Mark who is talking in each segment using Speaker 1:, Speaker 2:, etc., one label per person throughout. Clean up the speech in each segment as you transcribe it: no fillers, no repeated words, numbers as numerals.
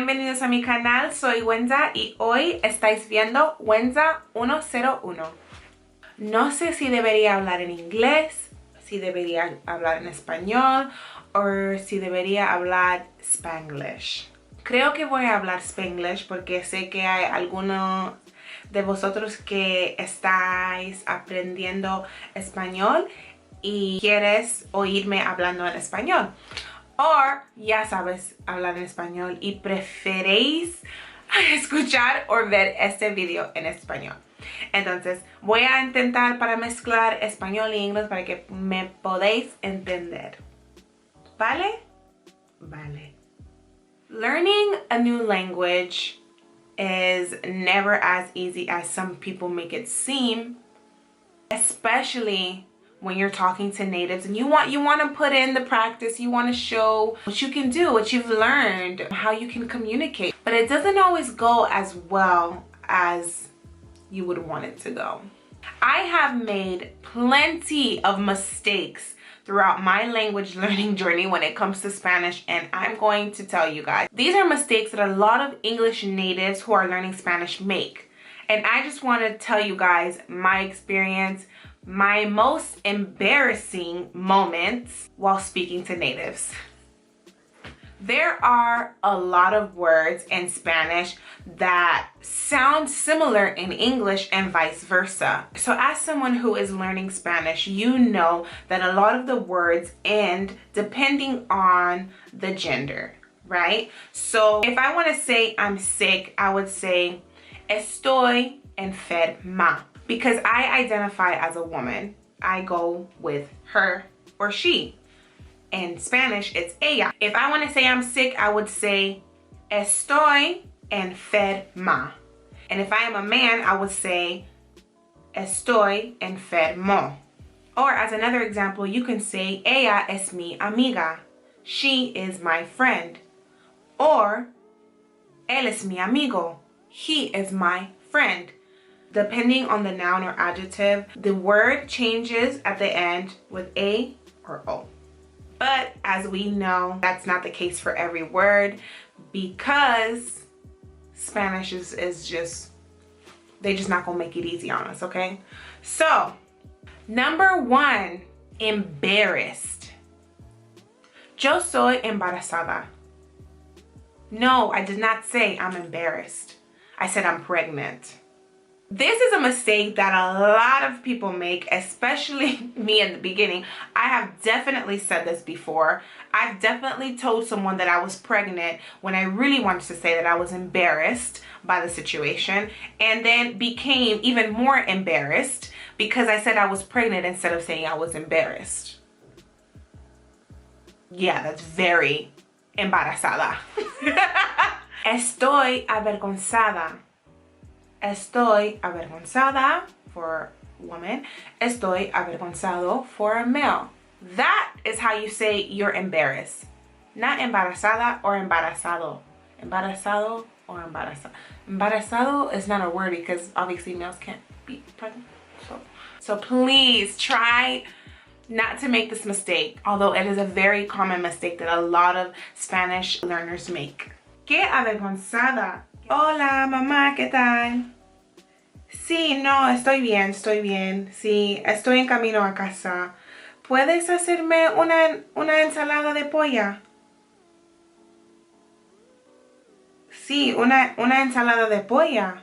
Speaker 1: Bienvenidos a mi canal, soy Wenza y hoy estáis viendo Wenza 101. No sé si debería hablar en inglés, si debería hablar en español o si debería hablar Spanglish. Creo que voy a hablar Spanglish porque sé que hay algunos de vosotros que estáis aprendiendo español y quieres oírme hablando en español. O ya sabes hablar en español y preferéis escuchar o ver este video en español. Entonces voy a intentar para mezclar español e inglés para que me podáis entender. ¿Vale? Vale. Learning a new language is never as easy as some people make it seem, especially when you're talking to natives and you want to put in the practice, you want to show what you can do, what you've learned, how you can communicate. But it doesn't always go as well as you would want it to go. I have made plenty of mistakes throughout my language learning journey when it comes to Spanish, and I'm going to tell you guys. These are mistakes that a lot of English natives who are learning Spanish make. And I just want to tell you guys my experience, my most embarrassing moments while speaking to natives. There are a lot of words in Spanish that sound similar in English and vice versa. So as someone who is learning Spanish, you know that a lot of the words end depending on the gender, right? So if I want to say I'm sick, I would say estoy enferma. Because I identify as a woman, I go with her or she. In Spanish, it's ella. If I want to say I'm sick, I would say estoy enferma. And if I am a man, I would say estoy enfermo. Or as another example, you can say ella es mi amiga. She is my friend. Or él es mi amigo. He is my friend. Depending on the noun or adjective, the word changes at the end with a or o. But as we know, that's not the case for every word because Spanish is just, they just not gonna make it easy on us, okay? So, number one, embarrassed. Yo soy embarazada. No, I did not say I'm embarrassed. I said I'm pregnant. This is a mistake that a lot of people make, especially me in the beginning. I have definitely said this before. I've definitely told someone that I was pregnant when I really wanted to say that I was embarrassed by the situation, and then became even more embarrassed because I said I was pregnant instead of saying I was embarrassed. Yeah, that's very embarazada. Estoy avergonzada. Estoy avergonzada for woman. Estoy avergonzado for a male. That is how you say you're embarrassed. Not embarazada or embarazado. Embarazado or embarazada. Embarazado is not a word because obviously males can't be pregnant. So please try not to make this mistake, although it is a very common mistake that a lot of Spanish learners make. Qué avergonzada. Hola, mamá, ¿qué tal? Sí, no, estoy bien. Sí, estoy en camino a casa. ¿Puedes hacerme una ensalada de polla? Sí, una ensalada de polla.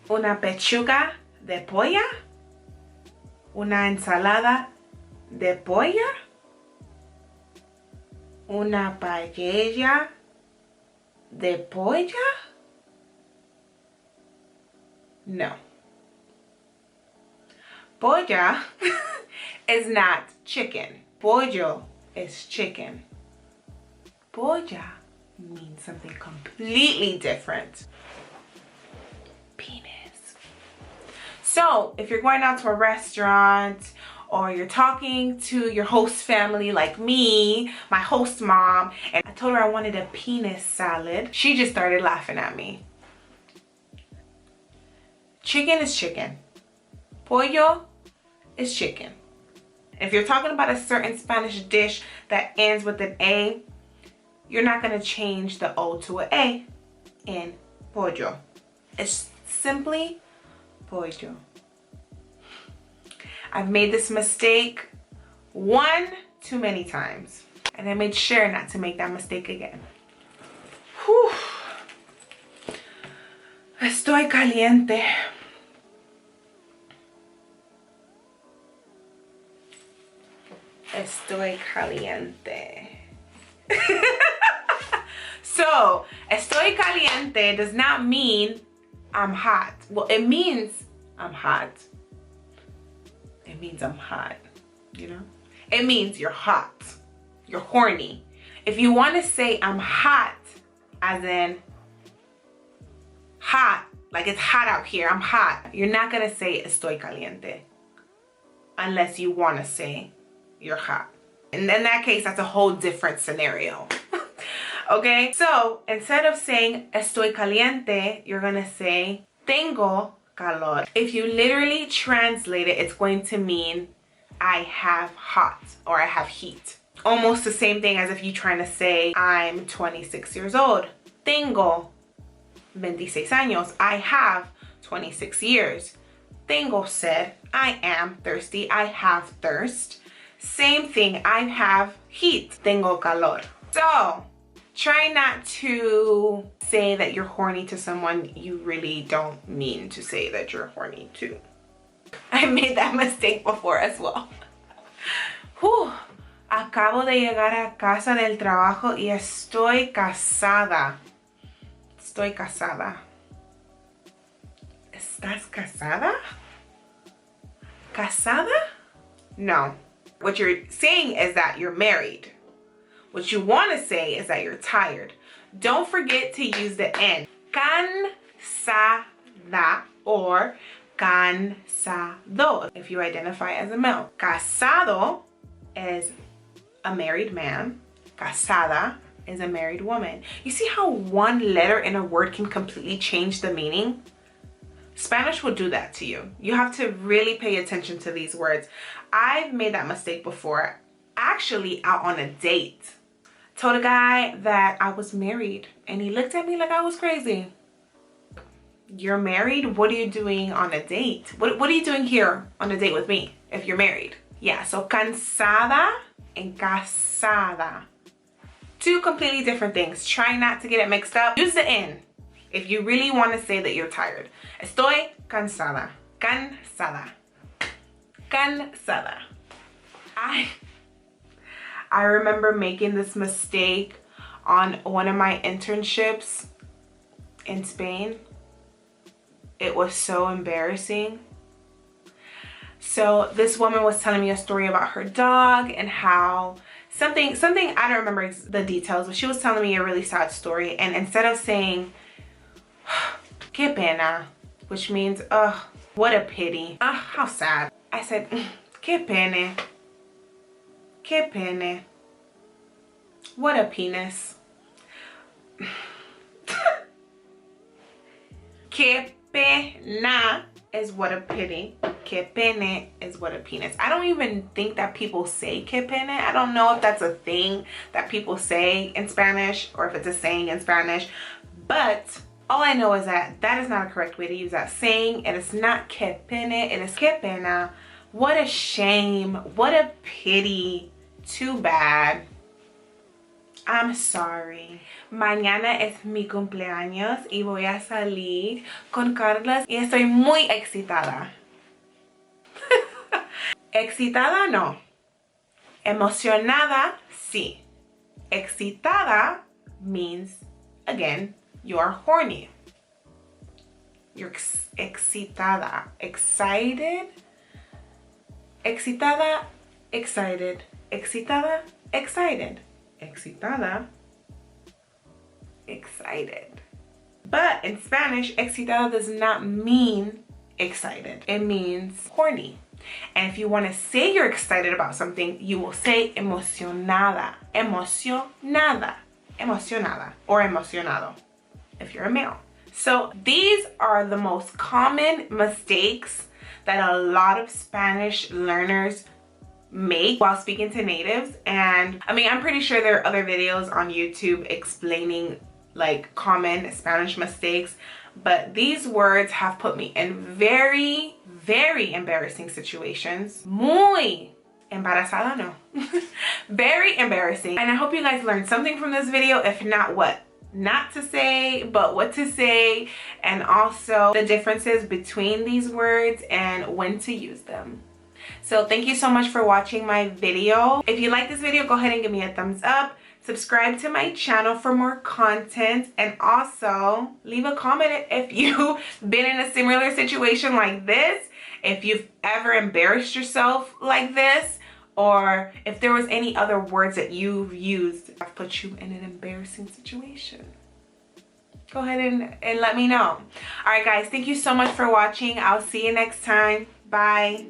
Speaker 1: ¿Una pechuga de polla? ¿Una ensalada de polla? ¿Una paella de polla? No. Polla is not chicken. Pollo is chicken. Polla means something completely different. Penis. So, if you're going out to a restaurant or you're talking to your host family like me, my host mom, and I told her I wanted a penis salad, she just started laughing at me. Chicken is chicken. Pollo is chicken. If you're talking about a certain Spanish dish that ends with an A, you're not gonna change the O to an A in pollo. It's simply pollo. I've made this mistake one too many times, and I made sure not to make that mistake again. Whew. Estoy caliente. Estoy caliente. So, estoy caliente does not mean I'm hot. Well, it means I'm hot. It means I'm hot, you know? It means you're hot. You're horny. If you want to say I'm hot, as in hot, like it's hot out here, I'm hot, you're not going to say estoy caliente unless you want to say you're hot. And in that case, that's a whole different scenario. Okay, so instead of saying estoy caliente, you're going to say tengo calor. If you literally translate it, it's going to mean I have hot or I have heat. Almost the same thing as if you're trying to say I'm 26 years old. Tengo 26 años. I have 26 years. Tengo sed. I am thirsty. I have thirst. Same thing. I have heat. Tengo calor. So try not to say that you're horny to someone you really don't mean to say that you're horny to. I made that mistake before as well. Whew. Acabo de llegar a casa del trabajo y estoy casada. Estoy casada. ¿Estás casada? ¿Casada? No. What you're saying is that you're married. What you want to say is that you're tired. Don't forget to use the N. Cansada or cansado if you identify as a male. Casado is a married man. Casada is a married woman. You see how one letter in a word can completely change the meaning? Spanish will do that to you. You have to really pay attention to these words. I've made that mistake before, actually out on a date. Told a guy that I was married and he looked at me like I was crazy. You're married? What are you doing on a date? What are you doing here on a date with me if you're married? Yeah, so cansada and casada. Two completely different things. Try not to get it mixed up. Use the N if you really want to say that you're tired. Estoy cansada. Cansada. Cansada. I remember making this mistake on one of my internships in Spain. It was so embarrassing. So this woman was telling me a story about her dog and how something I don't remember the details, but she was telling me a really sad story. And instead of saying qué pena, which means ugh, what a pity, how sad, I said qué pena. Qué pene. What a penis. Qué pena is what a pity. Qué pene is what a penis. I don't even think that people say qué pene. I don't know if that's a thing that people say in Spanish or if it's a saying in Spanish. But all I know is that that is not a correct way to use that saying. It is not qué pene. It is qué pena. What a shame. What a pity. Too bad. I'm sorry. Mañana es mi cumpleaños y voy a salir con Carlos y estoy muy excitada. Excitada no. Emocionada sí. Excitada means, again, you're horny. You're excitada. Excited. Excitada. Excited. Excitada, excited. Excitada, excited. But in Spanish, excitada does not mean excited. It means horny. And if you want to say you're excited about something, you will say emocionada. Emocionada. Emocionada. Or emocionado if you're a male. So these are the most common mistakes that a lot of Spanish learners make while speaking to natives. And I mean, I'm pretty sure there are other videos on YouTube explaining like common Spanish mistakes, but these words have put me in very, very embarrassing situations. Muy embarazada, no. Very embarrassing. And I hope you guys learned something from this video. If not, what not to say, but what to say, and also the differences between these words and when to use them. So thank you so much for watching my video. If you like this video, go ahead and give me a thumbs up. Subscribe to my channel for more content, and also leave a comment if you've been in a similar situation like this, if you've ever embarrassed yourself like this, or if there was any other words that you've used that have put you in an embarrassing situation. Go ahead and let me know. All right, guys, thank you so much for watching. I'll see you next time. Bye.